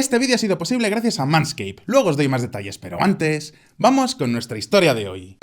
Este vídeo ha sido posible gracias a Manscaped. Luego os doy más detalles, pero antes, vamos con nuestra historia de hoy.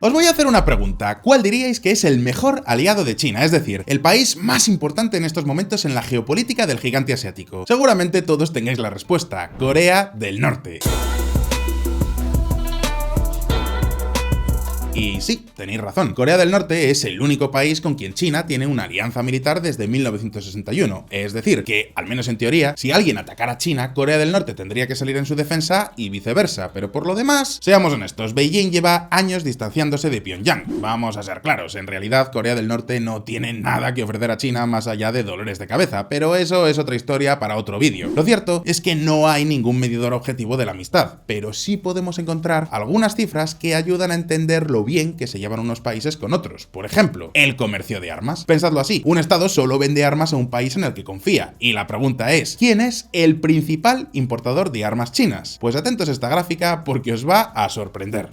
Os voy a hacer una pregunta. ¿Cuál diríais que es el mejor aliado de China? Es decir, el país más importante en estos momentos en la geopolítica del gigante asiático. Seguramente todos tengáis la respuesta: Corea del Norte. Y sí, tenéis razón, Corea del Norte es el único país con quien China tiene una alianza militar desde 1961. Es decir, que, al menos en teoría, si alguien atacara a China, Corea del Norte tendría que salir en su defensa y viceversa. Pero por lo demás, seamos honestos, Beijing lleva años distanciándose de Pyongyang. Vamos a ser claros, en realidad Corea del Norte no tiene nada que ofrecer a China más allá de dolores de cabeza, pero eso es otra historia para otro vídeo. Lo cierto es que no hay ningún medidor objetivo de la amistad, pero sí podemos encontrar algunas cifras que ayudan a entender lo bien que se llevan unos países con otros. Por ejemplo, el comercio de armas. Pensadlo así, un estado solo vende armas a un país en el que confía. Y la pregunta es, ¿quién es el principal importador de armas chinas? Pues atentos a esta gráfica porque os va a sorprender.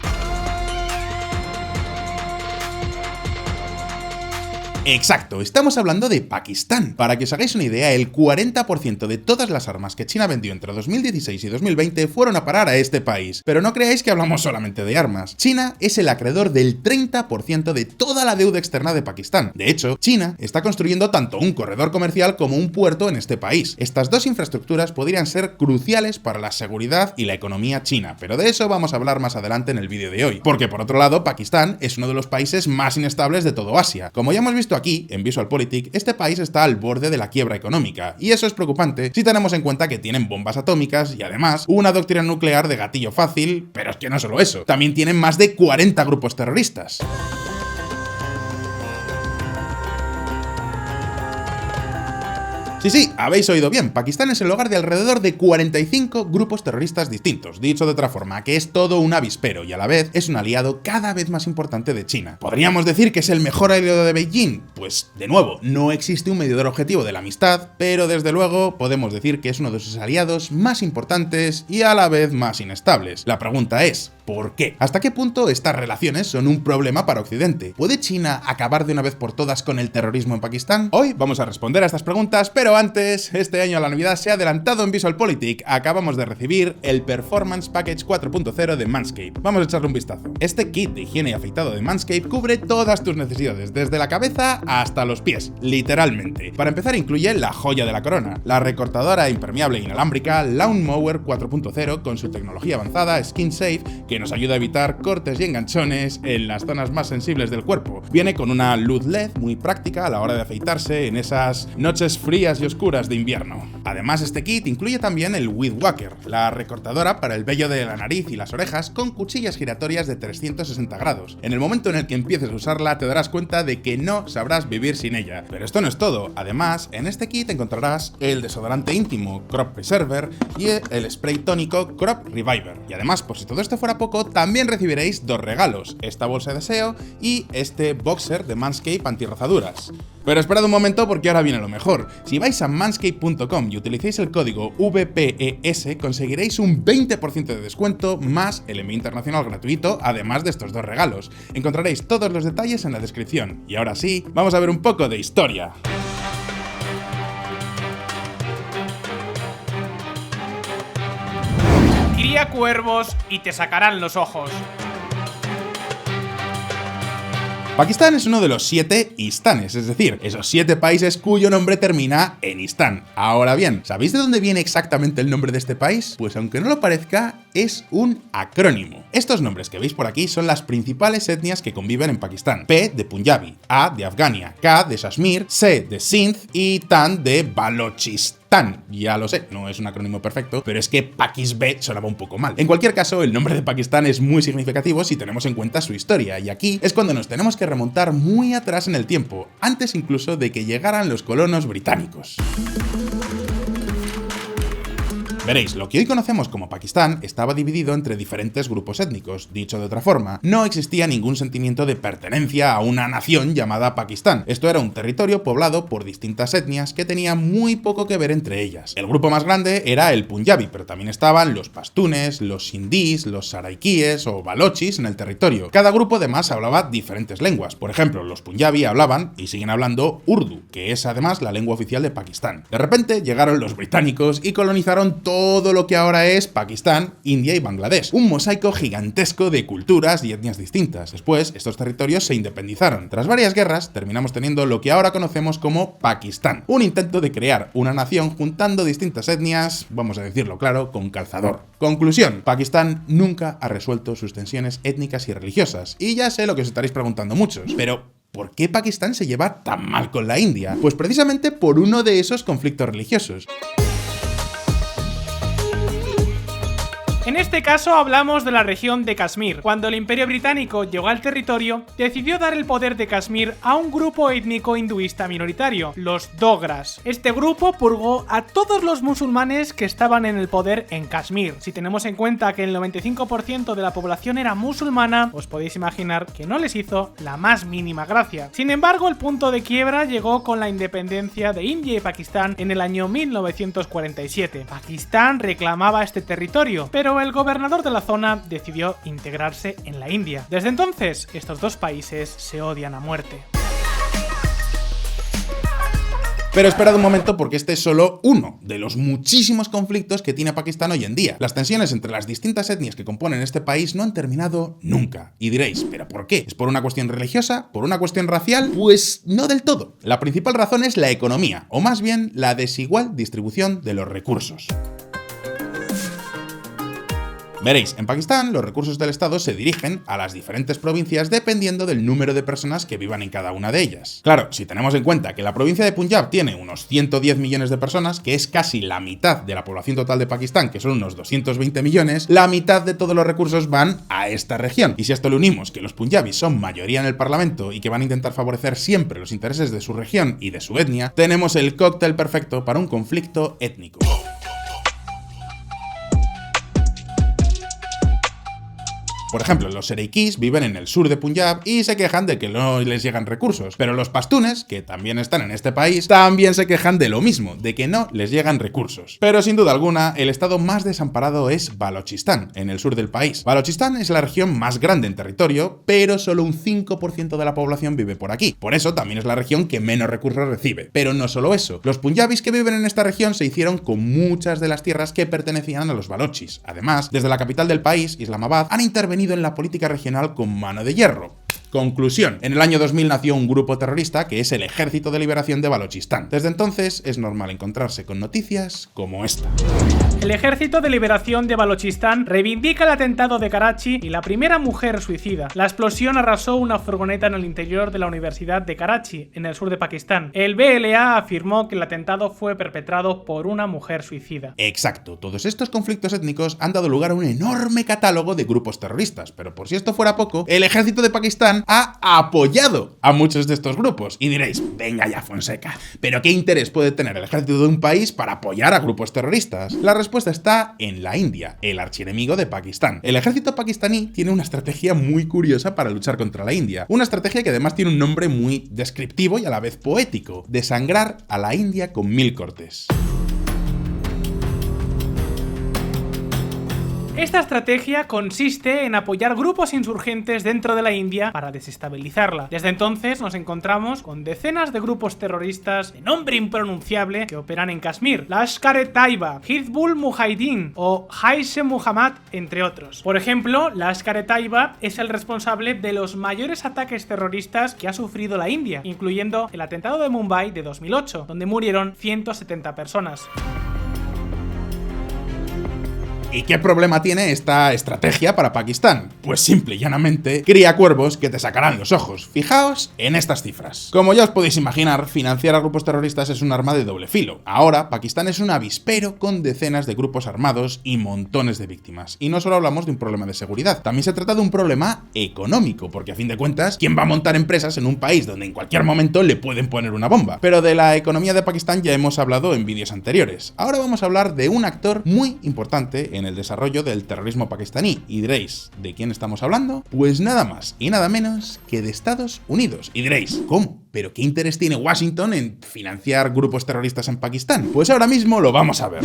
Exacto, estamos hablando de Pakistán. Para que os hagáis una idea, el 40% de todas las armas que China vendió entre 2016 y 2020 fueron a parar a este país. Pero no creáis que hablamos solamente de armas. China es el acreedor del 30% de toda la deuda externa de Pakistán. De hecho, China está construyendo tanto un corredor comercial como un puerto en este país. Estas dos infraestructuras podrían ser cruciales para la seguridad y la economía china, pero de eso vamos a hablar más adelante en el vídeo de hoy. Porque por otro lado, Pakistán es uno de los países más inestables de todo Asia. Como ya hemos visto aquí, en VisualPolitik, este país está al borde de la quiebra económica, y eso es preocupante si tenemos en cuenta que tienen bombas atómicas y además una doctrina nuclear de gatillo fácil, pero es que no solo eso, también tienen más de 40 grupos terroristas. Sí, habéis oído bien, Pakistán es el hogar de alrededor de 45 grupos terroristas distintos, dicho de otra forma, que es todo un avispero y a la vez es un aliado cada vez más importante de China. ¿Podríamos decir que es el mejor aliado de Beijing? Pues, de nuevo, no existe un medidor objetivo de la amistad, pero desde luego podemos decir que es uno de sus aliados más importantes y a la vez más inestables. La pregunta es, ¿por qué? ¿Hasta qué punto estas relaciones son un problema para Occidente? ¿Puede China acabar de una vez por todas con el terrorismo en Pakistán? Hoy vamos a responder a estas preguntas, pero antes, este año a la Navidad se ha adelantado en VisualPolitik. Acabamos de recibir el Performance Package 4.0 de Manscaped. Vamos a echarle un vistazo. Este kit de higiene y afeitado de Manscaped cubre todas tus necesidades, desde la cabeza hasta los pies, literalmente. Para empezar, incluye la joya de la corona, la recortadora impermeable inalámbrica Lawnmower 4.0 con su tecnología avanzada Skin Safe, que nos ayuda a evitar cortes y enganchones en las zonas más sensibles del cuerpo. Viene con una luz LED muy práctica a la hora de afeitarse en esas noches frías y oscuras de invierno. Además, este kit incluye también el Weed Whacker, la recortadora para el vello de la nariz y las orejas con cuchillas giratorias de 360 grados. En el momento en el que empieces a usarla te darás cuenta de que no sabrás vivir sin ella. Pero esto no es todo. Además, en este kit encontrarás el desodorante íntimo Crop Preserver y el spray tónico Crop Reviver. Y además, por si todo esto fuera poco, también recibiréis dos regalos, esta bolsa de aseo y este boxer de Manscaped antirrozaduras. Pero esperad un momento porque ahora viene lo mejor. Si vais a manscaped.com y utilicéis el código VPES, conseguiréis un 20% de descuento más el envío internacional gratuito, además de estos dos regalos. Encontraréis todos los detalles en la descripción. Y ahora sí, vamos a ver un poco de historia. Cría cuervos y te sacarán los ojos. Pakistán es uno de los 7 istanes, es decir, esos 7 países cuyo nombre termina en istán. Ahora bien, ¿sabéis de dónde viene exactamente el nombre de este país? Pues aunque no lo parezca, es un acrónimo. Estos nombres que veis por aquí son las principales etnias que conviven en Pakistán. P de Punjabi, A de Afgania, K de Kashmir, C de Sindh y TAN de Balochistan. Ya lo sé, no es un acrónimo perfecto, pero es que Pakisb sonaba un poco mal. En cualquier caso, el nombre de Pakistán es muy significativo si tenemos en cuenta su historia, y aquí es cuando nos tenemos que remontar muy atrás en el tiempo, antes incluso de que llegaran los colonos británicos. Veréis, lo que hoy conocemos como Pakistán estaba dividido entre diferentes grupos étnicos. Dicho de otra forma, no existía ningún sentimiento de pertenencia a una nación llamada Pakistán. Esto era un territorio poblado por distintas etnias que tenían muy poco que ver entre ellas. El grupo más grande era el Punjabi, pero también estaban los pastunes, los sindís, los saraikíes o balochis en el territorio. Cada grupo además hablaba diferentes lenguas. Por ejemplo, los Punjabi hablaban y siguen hablando Urdu, que es además la lengua oficial de Pakistán. De repente llegaron los británicos y colonizaron todo lo que ahora es Pakistán, India y Bangladesh. Un mosaico gigantesco de culturas y etnias distintas. Después, estos territorios se independizaron. Tras varias guerras, terminamos teniendo lo que ahora conocemos como Pakistán. Un intento de crear una nación juntando distintas etnias, vamos a decirlo claro, con calzador. Conclusión: Pakistán nunca ha resuelto sus tensiones étnicas y religiosas. Y ya sé lo que os estaréis preguntando muchos, pero ¿por qué Pakistán se lleva tan mal con la India? Pues precisamente por uno de esos conflictos religiosos. En este caso hablamos de la región de Kashmir. Cuando el Imperio Británico llegó al territorio, decidió dar el poder de Kashmir a un grupo étnico hinduista minoritario, los Dogras. Este grupo purgó a todos los musulmanes que estaban en el poder en Kashmir. Si tenemos en cuenta que el 95% de la población era musulmana, os podéis imaginar que no les hizo la más mínima gracia. Sin embargo, el punto de quiebra llegó con la independencia de India y Pakistán en el año 1947. Pakistán reclamaba este territorio, pero el gobernador de la zona decidió integrarse en la India. Desde entonces, estos dos países se odian a muerte. Pero esperad un momento, porque este es solo uno de los muchísimos conflictos que tiene Pakistán hoy en día. Las tensiones entre las distintas etnias que componen este país no han terminado nunca. Y diréis, ¿pero por qué? ¿Es por una cuestión religiosa? ¿Por una cuestión racial? Pues no del todo. La principal razón es la economía, o más bien la desigual distribución de los recursos. Veréis, en Pakistán los recursos del Estado se dirigen a las diferentes provincias dependiendo del número de personas que vivan en cada una de ellas. Claro, si tenemos en cuenta que la provincia de Punjab tiene unos 110 millones de personas, que es casi la mitad de la población total de Pakistán, que son unos 220 millones, la mitad de todos los recursos van a esta región. Y si a esto le unimos que los punjabis son mayoría en el Parlamento y que van a intentar favorecer siempre los intereses de su región y de su etnia, tenemos el cóctel perfecto para un conflicto étnico. Por ejemplo, los saraikíes viven en el sur de Punjab y se quejan de que no les llegan recursos, pero los pastunes, que también están en este país, también se quejan de lo mismo, de que no les llegan recursos. Pero sin duda alguna, el estado más desamparado es Balochistán, en el sur del país. Balochistán es la región más grande en territorio, pero solo un 5% de la población vive por aquí. Por eso también es la región que menos recursos recibe. Pero no solo eso, los punjabis que viven en esta región se hicieron con muchas de las tierras que pertenecían a los balochis. Además, desde la capital del país, Islamabad, han intervenido en la política regional con mano de hierro. Conclusión: en el año 2000 nació un grupo terrorista que es el Ejército de Liberación de Balochistán. Desde entonces es normal encontrarse con noticias como esta. El Ejército de Liberación de Balochistán reivindica el atentado de Karachi y la primera mujer suicida. La explosión arrasó una furgoneta en el interior de la Universidad de Karachi, en el sur de Pakistán. El BLA afirmó que el atentado fue perpetrado por una mujer suicida. Exacto, todos estos conflictos étnicos han dado lugar a un enorme catálogo de grupos terroristas, pero por si esto fuera poco, el ejército de Pakistán ha apoyado a muchos de estos grupos. Y diréis, venga ya, Fonseca, ¿pero qué interés puede tener el ejército de un país para apoyar a grupos terroristas? La respuesta está en la India, el archienemigo de Pakistán. El ejército pakistaní tiene una estrategia muy curiosa para luchar contra la India. Una estrategia que además tiene un nombre muy descriptivo y a la vez poético: desangrar a la India con 1000 cortes. Esta estrategia consiste en apoyar grupos insurgentes dentro de la India para desestabilizarla. Desde entonces nos encontramos con decenas de grupos terroristas de nombre impronunciable que operan en Kashmir: Lashkar-e-Taiba, Hizbul Mujahideen o Jaish-e-Muhammad, entre otros. Por ejemplo, Lashkar-e-Taiba es el responsable de los mayores ataques terroristas que ha sufrido la India, incluyendo el atentado de Mumbai de 2008, donde murieron 170 personas. ¿Y qué problema tiene esta estrategia para Pakistán? Pues simple y llanamente, cría cuervos que te sacarán los ojos. Fijaos en estas cifras. Como ya os podéis imaginar, financiar a grupos terroristas es un arma de doble filo. Ahora, Pakistán es un avispero con decenas de grupos armados y montones de víctimas. Y no solo hablamos de un problema de seguridad, también se trata de un problema económico, porque a fin de cuentas, ¿quién va a montar empresas en un país donde en cualquier momento le pueden poner una bomba? Pero de la economía de Pakistán ya hemos hablado en vídeos anteriores. Ahora vamos a hablar de un actor muy importante en el desarrollo del terrorismo pakistaní. Y diréis, ¿de quién estamos hablando? Pues nada más y nada menos que de Estados Unidos. Y diréis, ¿cómo? ¿Pero qué interés tiene Washington en financiar grupos terroristas en Pakistán? Pues ahora mismo lo vamos a ver.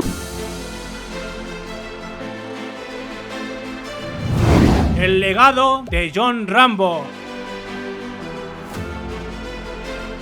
El legado de John Rambo.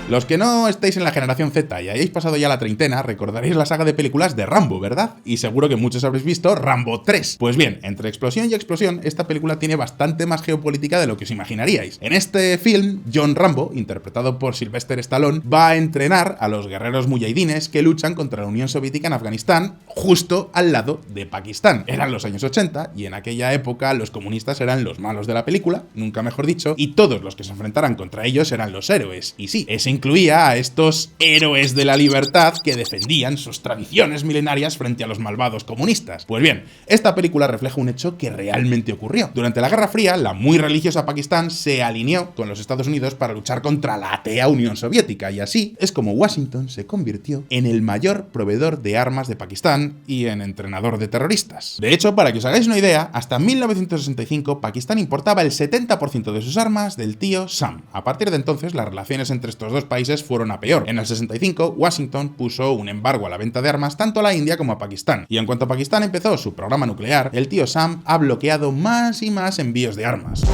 Los que no estéis en la generación Z y hayáis pasado ya la treintena, recordaréis la saga de películas de Rambo, ¿verdad? Y seguro que muchos habréis visto Rambo 3. Pues bien, entre explosión y explosión, esta película tiene bastante más geopolítica de lo que os imaginaríais. En este film, John Rambo, interpretado por Sylvester Stallone, va a entrenar a los guerreros mujahidines que luchan contra la Unión Soviética en Afganistán, justo al lado de Pakistán. Eran los años 80 y en aquella época los comunistas eran los malos de la película, nunca mejor dicho, y todos los que se enfrentaran contra ellos eran los héroes. Y sí, ese incluía a estos héroes de la libertad que defendían sus tradiciones milenarias frente a los malvados comunistas. Pues bien, esta película refleja un hecho que realmente ocurrió. Durante la Guerra Fría, la muy religiosa Pakistán se alineó con los Estados Unidos para luchar contra la atea Unión Soviética, y así es como Washington se convirtió en el mayor proveedor de armas de Pakistán y en entrenador de terroristas. De hecho, para que os hagáis una idea, hasta 1965 Pakistán importaba el 70% de sus armas del tío Sam. A partir de entonces, las relaciones entre estos dos países fueron a peor. En el 65, Washington puso un embargo a la venta de armas tanto a la India como a Pakistán. Y en cuanto Pakistán empezó su programa nuclear, el tío Sam ha bloqueado más y más envíos de armas.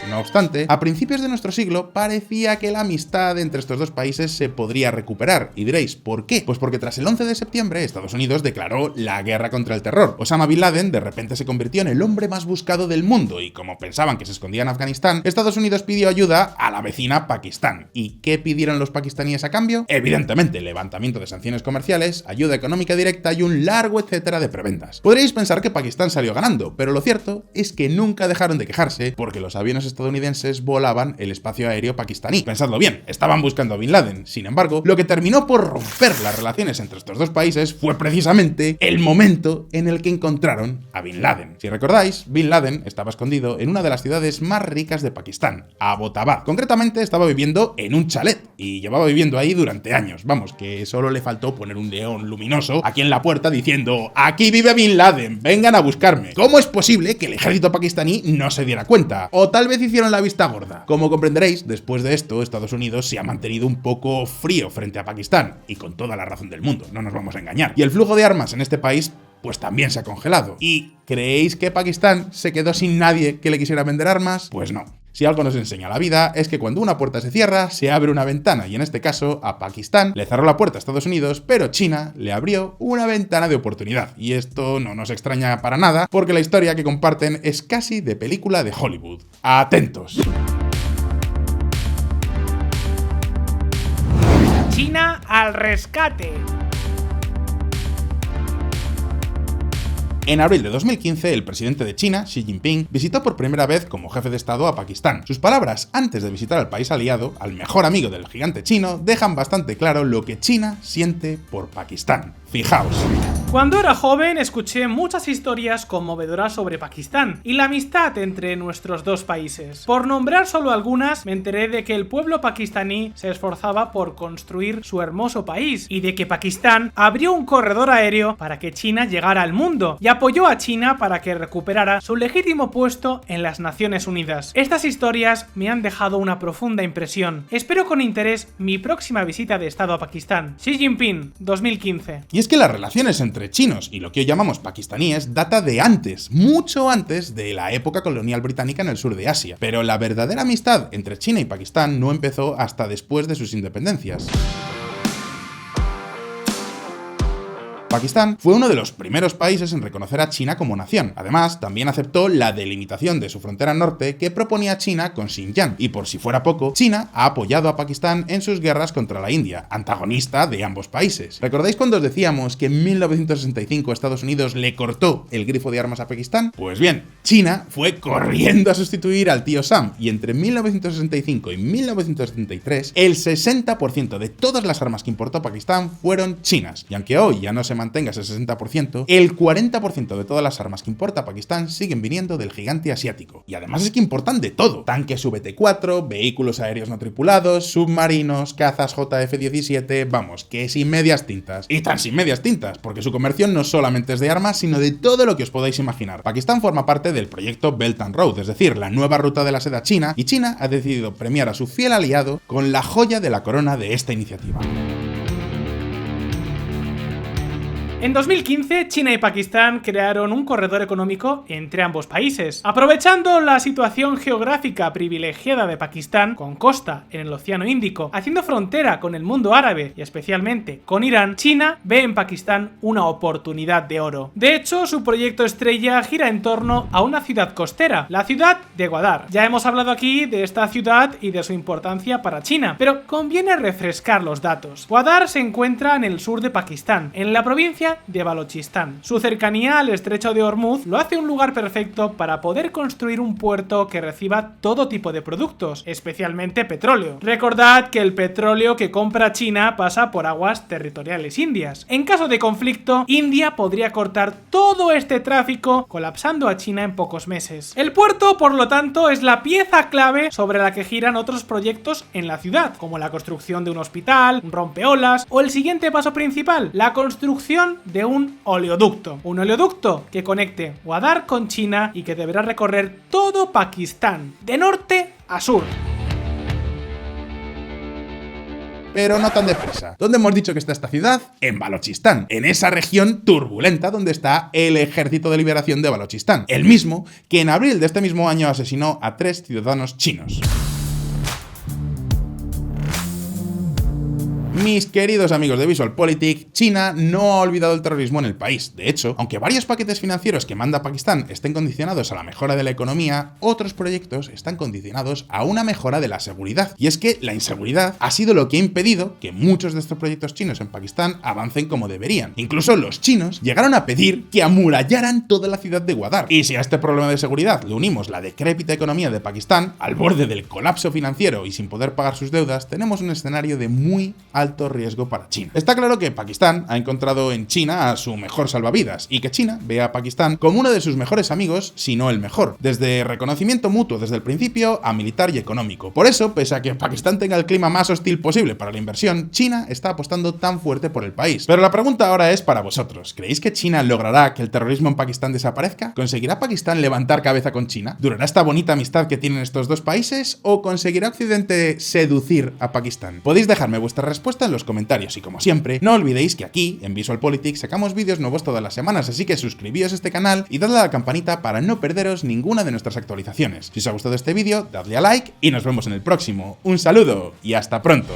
No obstante, a principios de nuestro siglo parecía que la amistad entre estos dos países se podría recuperar. Y diréis, ¿por qué? Pues porque tras el 11 de septiembre Estados Unidos declaró la guerra contra el terror. Osama Bin Laden de repente se convirtió en el hombre más buscado del mundo y como pensaban que se escondía en Afganistán, Estados Unidos pidió ayuda a la vecina Pakistán. ¿Y qué pidieron los pakistaníes a cambio? Evidentemente, levantamiento de sanciones comerciales, ayuda económica directa y un largo etcétera de prebendas. Podríais pensar que Pakistán salió ganando, pero lo cierto es que nunca dejaron de quejarse porque los aviones estadounidenses volaban el espacio aéreo pakistaní. Pensadlo bien, estaban buscando a Bin Laden. Sin embargo, lo que terminó por romper las relaciones entre estos dos países fue precisamente el momento en el que encontraron a Bin Laden. Si recordáis, Bin Laden estaba escondido en una de las ciudades más ricas de Pakistán, Abbottabad. Concretamente, estaba viviendo en un chalet y llevaba viviendo ahí durante años. Vamos, que solo le faltó poner un león luminoso aquí en la puerta diciendo: "Aquí vive Bin Laden, vengan a buscarme". ¿Cómo es posible que el ejército pakistaní no se diera cuenta? O tal vez hicieron la vista gorda. Como comprenderéis, después de esto, Estados Unidos se ha mantenido un poco frío frente a Pakistán, y con toda la razón del mundo, no nos vamos a engañar. Y el flujo de armas en este país pues también se ha congelado. ¿Y creéis que Pakistán se quedó sin nadie que le quisiera vender armas? Pues no. Si algo nos enseña la vida es que cuando una puerta se cierra, se abre una ventana, y en este caso a Pakistán le cerró la puerta a Estados Unidos, pero China le abrió una ventana de oportunidad. Y esto no nos extraña para nada, porque la historia que comparten es casi de película de Hollywood. ¡Atentos! China al rescate. En abril de 2015, el presidente de China, Xi Jinping, visitó por primera vez como jefe de Estado a Pakistán. Sus palabras antes de visitar al país aliado, al mejor amigo del gigante chino, dejan bastante claro lo que China siente por Pakistán. Fijaos. Cuando era joven escuché muchas historias conmovedoras sobre Pakistán y la amistad entre nuestros dos países. Por nombrar solo algunas, me enteré de que el pueblo pakistaní se esforzaba por construir su hermoso país y de que Pakistán abrió un corredor aéreo para que China llegara al mundo y apoyó a China para que recuperara su legítimo puesto en las Naciones Unidas. Estas historias me han dejado una profunda impresión. Espero con interés mi próxima visita de Estado a Pakistán. Xi Jinping, 2015. Y es que las relaciones entre chinos y lo que hoy llamamos pakistaníes data de antes, mucho antes de la época colonial británica en el sur de Asia. Pero la verdadera amistad entre China y Pakistán no empezó hasta después de sus independencias. Pakistán fue uno de los primeros países en reconocer a China como nación. Además, también aceptó la delimitación de su frontera norte que proponía China con Xinjiang. Y por si fuera poco, China ha apoyado a Pakistán en sus guerras contra la India, antagonista de ambos países. ¿Recordáis cuando os decíamos que en 1965 Estados Unidos le cortó el grifo de armas a Pakistán? Pues bien, China fue corriendo a sustituir al tío Sam, y entre 1965 y 1973 el 60% de todas las armas que importó Pakistán fueron chinas. Y aunque hoy ya no se mantenga ese 60%, el 40% de todas las armas que importa Pakistán siguen viniendo del gigante asiático. Y además es que importan de todo: tanques VT-4, vehículos aéreos no tripulados, submarinos, cazas JF-17, vamos, que sin medias tintas. Y tan sin medias tintas, porque su comercio no solamente es de armas, sino de todo lo que os podáis imaginar. Pakistán forma parte del proyecto Belt and Road, es decir, la nueva ruta de la seda china, y China ha decidido premiar a su fiel aliado con la joya de la corona de esta iniciativa. En 2015, China y Pakistán crearon un corredor económico entre ambos países. Aprovechando la situación geográfica privilegiada de Pakistán, con costa en el Océano Índico, haciendo frontera con el mundo árabe y especialmente con Irán, China ve en Pakistán una oportunidad de oro. De hecho, su proyecto estrella gira en torno a una ciudad costera, la ciudad de Gwadar. Ya hemos hablado aquí de esta ciudad y de su importancia para China, pero conviene refrescar los datos. Gwadar se encuentra en el sur de Pakistán, en la provincia de Balochistán. Su cercanía al estrecho de Hormuz lo hace un lugar perfecto para poder construir un puerto que reciba todo tipo de productos, especialmente petróleo. Recordad que el petróleo que compra China pasa por aguas territoriales indias. En caso de conflicto, India podría cortar todo este tráfico, colapsando a China en pocos meses. El puerto, por lo tanto, es la pieza clave sobre la que giran otros proyectos en la ciudad, como la construcción de un hospital, un rompeolas o el siguiente paso principal, la construcción de un oleoducto. Un oleoducto que conecte Gwadar con China y que deberá recorrer todo Pakistán, de norte a sur. Pero no tan deprisa. ¿Dónde hemos dicho que está esta ciudad? En Balochistán, en esa región turbulenta donde está el Ejército de Liberación de Balochistán, el mismo que en abril de este mismo año asesinó a 3 ciudadanos chinos. Mis queridos amigos de VisualPolitik, China no ha olvidado el terrorismo en el país. De hecho, aunque varios paquetes financieros que manda Pakistán estén condicionados a la mejora de la economía, otros proyectos están condicionados a una mejora de la seguridad. Y es que la inseguridad ha sido lo que ha impedido que muchos de estos proyectos chinos en Pakistán avancen como deberían. Incluso los chinos llegaron a pedir que amurallaran toda la ciudad de Gwadar. Y si a este problema de seguridad le unimos la decrépita economía de Pakistán, al borde del colapso financiero y sin poder pagar sus deudas, tenemos un escenario de muy alto riesgo para China. Está claro que Pakistán ha encontrado en China a su mejor salvavidas y que China ve a Pakistán como uno de sus mejores amigos, si no el mejor, desde reconocimiento mutuo desde el principio a militar y económico. Por eso, pese a que Pakistán tenga el clima más hostil posible para la inversión, China está apostando tan fuerte por el país. Pero la pregunta ahora es para vosotros: ¿creéis que China logrará que el terrorismo en Pakistán desaparezca? ¿Conseguirá Pakistán levantar cabeza con China? ¿Durará esta bonita amistad que tienen estos dos países o conseguirá Occidente seducir a Pakistán? Podéis dejarme vuestra respuesta en los comentarios y, como siempre, no olvidéis que aquí en VisualPolitik sacamos vídeos nuevos todas las semanas, así que suscribíos a este canal y dadle a la campanita para no perderos ninguna de nuestras actualizaciones. Si os ha gustado este vídeo, dadle a like y nos vemos en el próximo. Un saludo y hasta pronto.